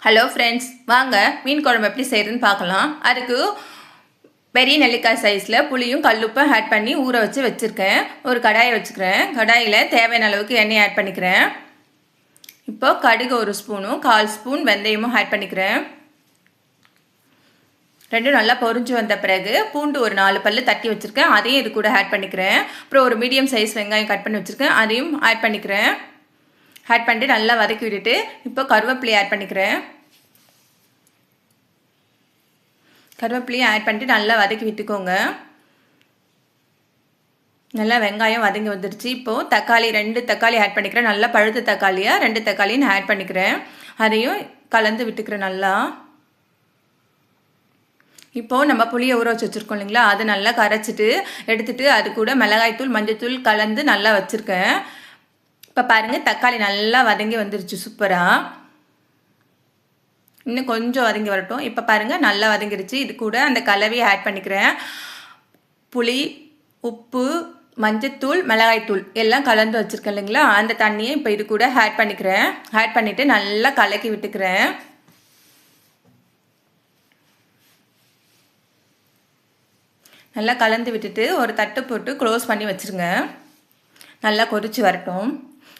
Hello friends, வாங்க மீன் குழம்பு எப்படி செய்கிறதுன்னு பார்க்கலாம். அதுக்கு பெரிய நெல்லிக்காய் சைஸில் புளியும் கல்லுப்பும் ஆட் பண்ணி ஊற வச்சுருக்கேன். ஒரு கடாயை வச்சுக்கிறேன். கடாயில் தேவையான அளவுக்கு எண்ணெய் ஆட் பண்ணிக்கிறேன். இப்போ கடுகு 1 ஸ்பூனும் 1/4 ஸ்பூன் வெந்தயமும் ஆட் பண்ணிக்கிறேன். ரெண்டும் நல்லா பொரிஞ்சு வந்த பிறகு பூண்டு ஒரு 4 பல்லு தட்டி வச்சுருக்கேன், அதையும் இது கூட ஆட் பண்ணிக்கிறேன். அப்புறம் ஒரு மீடியம் சைஸ் வெங்காயம் கட் பண்ணி வச்சுருக்கேன், அதையும் ஆட் பண்ணிக்கிறேன். ஆட் பண்ணிட்டு நல்லா வதக்கி விட்டுட்டு இப்போ கருவேப்பிலையை ஆட் பண்ணிக்கிறேன். கருவேப்பிலையும் ஆட் பண்ணிட்டு நல்லா வதக்கி விட்டுக்கோங்க. நல்லா வெங்காயம் வதங்கி வந்துடுச்சு. இப்போது தக்காளி 2 தக்காளி ஆட் பண்ணிக்கிறேன். நல்லா பழுத்த தக்காளியாக 2 தக்காளியும் நான் ஆட் பண்ணிக்கிறேன். அதையும் கலந்து விட்டுக்கிறேன் நல்லா. இப்போது நம்ம புளியை ஊற வச்சு வச்சுருக்கோம் இல்லைங்களா, அதை நல்லா கரைச்சிட்டு எடுத்துகிட்டு அது கூட மிளகாய்த்தூள் மஞ்சள்தூள் கலந்து நல்லா வச்சுருக்கேன். இப்போ பாருங்கள், தக்காளி நல்லா வதங்கி வந்துருச்சு சூப்பராக. இன்னும் கொஞ்சம் வதங்கி வரட்டும். இப்போ பாருங்கள் நல்லா வதங்கிடுச்சு. இது கூட அந்த கலவையை ஆட் பண்ணிக்கிறேன். புளி, உப்பு, மஞ்சத்தூள், மிளகாய்த்தூள் எல்லாம் கலந்து வச்சுருக்கேன் இல்லைங்களா, அந்த தண்ணியை இப்போ இது கூட ஆட் பண்ணிக்கிறேன். ஆட் பண்ணிவிட்டு நல்லா கலக்கி விட்டுக்கிறேன். நல்லா கலந்து விட்டுட்டு ஒரு தட்டு போட்டு க்ளோஸ் பண்ணி வச்சுருங்க. நல்லா கொதிச்சு வரட்டும்.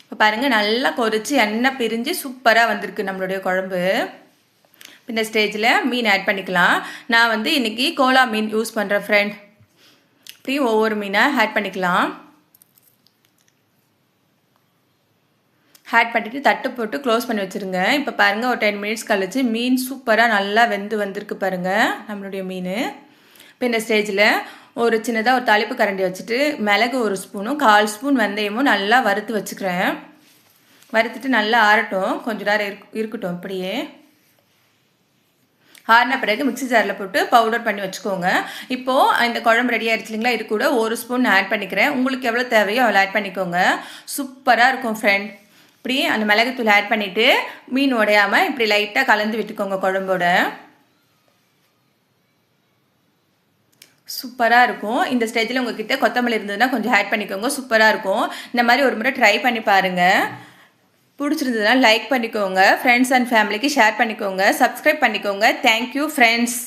இப்போ பாருங்கள் நல்லா கொதிச்சு எண்ணெய் பிரிஞ்சு சூப்பராக வந்திருக்கு நம்மளுடைய குழம்பு. இந்த ஸ்டேஜில் மீன் ஆட் பண்ணிக்கலாம். நான் வந்து இன்றைக்கி கோலா மீன் யூஸ் பண்ணுறேன் ஃப்ரெண்ட். இப்படி ஒவ்வொரு மீனாக ஆட் பண்ணிக்கலாம். ஆட் பண்ணிவிட்டு தட்டு போட்டு க்ளோஸ் பண்ணி வச்சுருங்க. இப்போ பாருங்கள் ஒரு 10 மினிட்ஸ் கழிச்சு மீன் சூப்பராக நல்லா வெந்து வந்திருக்கு பாருங்கள் நம்மளுடைய மீன். இப்போ இந்த ஸ்டேஜில் ஒரு சின்னதாக ஒரு தாளிப்பு கரண்டி வச்சுட்டு மிளகு 1 ஸ்பூனும் 1/4 ஸ்பூன் வெந்தயமும் நல்லா வறுத்து வச்சுக்கிறேன். வறுத்துட்டு நல்லா ஆறட்டும், கொஞ்சம் நேரம் இருக்கட்டும். அப்படியே ஆறின பிறகு மிக்ஸி ஜாரில் போட்டு பவுடர் பண்ணி வச்சுக்கோங்க. இப்போது இந்த குழம்பு ரெடி ஆகிடுச்சு இல்லைங்களா, இது கூட 1 ஸ்பூன் ஆட் பண்ணிக்கிறேன். உங்களுக்கு எவ்வளோ தேவையோ அவ்வளோ ஆட் பண்ணிக்கோங்க. சூப்பராக இருக்கும் ஃப்ரெண்ட். இப்படி அந்த மிளகுத்தூள் ஆட் பண்ணிவிட்டு மீன் உடையாமல் இப்படி லைட்டாக கலந்து விட்டுக்கோங்க குழம்போட. சூப்பராக இருக்கும். இந்த ஸ்டேஜில் உங்ககிட்ட கொத்தமல்லி இருந்ததுன்னா கொஞ்சம் ஆட் பண்ணிக்கோங்க, சூப்பராக இருக்கும். இந்த மாதிரி ஒரு முறை ட்ரை பண்ணி பாருங்கள். பிடிச்சிருந்ததுன்னா லைக் பண்ணிக்கோங்க, ஃப்ரெண்ட்ஸ் அண்ட் ஃபேமிலிக்கு ஷேர் பண்ணிக்கோங்க, சப்ஸ்கிரைப் பண்ணிக்கோங்க. Thank you friends.